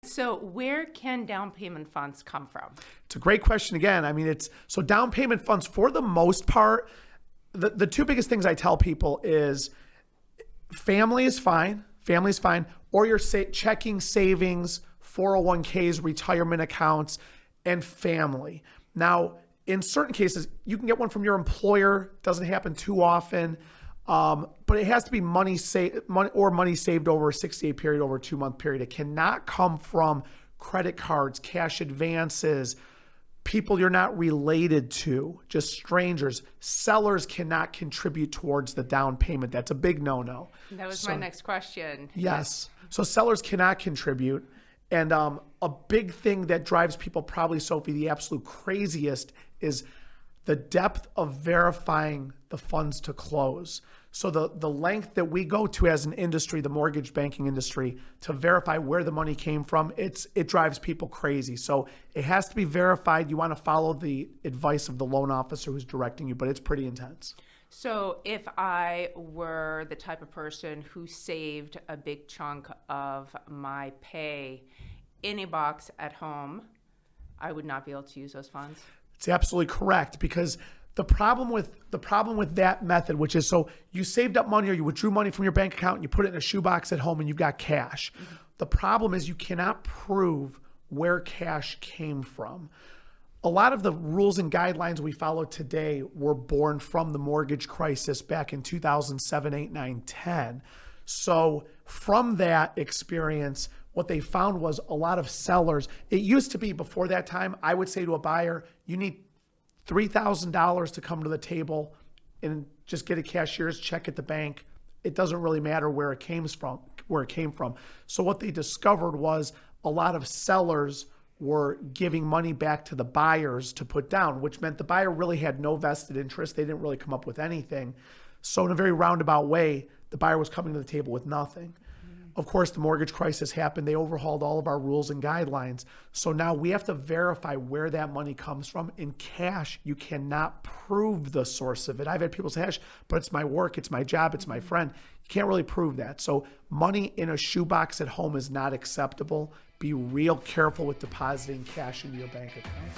So where can down payment funds come from? It's a great question again. I mean, so down payment funds, for the most part, the two biggest things I tell people is family is fine, or your checking, savings, 401ks, retirement accounts, and family. Now, in certain cases, you can get one from your employer. Doesn't happen too often, but it has to be money saved over a 60-day period, over a 2-month period. It cannot come from credit cards, cash advances, people you're not related to, just strangers. Sellers cannot contribute towards the down payment. That's a big no-no. That was my next question. Yes. So sellers cannot contribute. And a big thing that drives people, probably, Sophie, the absolute craziest, is the depth of verifying the funds to close. So the length that we go to as an industry, the mortgage banking industry, to verify where the money came from, it drives people crazy. So it has to be verified. You want to follow the advice of the loan officer who's directing you, but it's pretty intense. So if I were the type of person who saved a big chunk of my pay in a box at home, I would not be able to use those funds? It's absolutely correct, because the problem with that method, which is, so you saved up money or you withdrew money from your bank account and you put it in a shoebox at home and you've got cash. Mm-hmm. The problem is you cannot prove where cash came from. A lot of the rules and guidelines we follow today were born from the mortgage crisis back in 2007, 8, 9, 10. So from that experience, what they found was a lot of sellers, it used to be, before that time, I would say to a buyer, you need $3,000 to come to the table and just get a cashier's check at the bank. It doesn't really matter where it came from. So what they discovered was a lot of sellers were giving money back to the buyers to put down, which meant the buyer really had no vested interest. They didn't really come up with anything. So in a very roundabout way, the buyer was coming to the table with nothing. Of course, the mortgage crisis happened. They overhauled all of our rules and guidelines. So now we have to verify where that money comes from. In cash, you cannot prove the source of it. I've had people say, Hash, but it's my work, it's my job, it's my friend. You can't really prove that. So money in a shoebox at home is not acceptable. Be real careful with depositing cash into your bank account.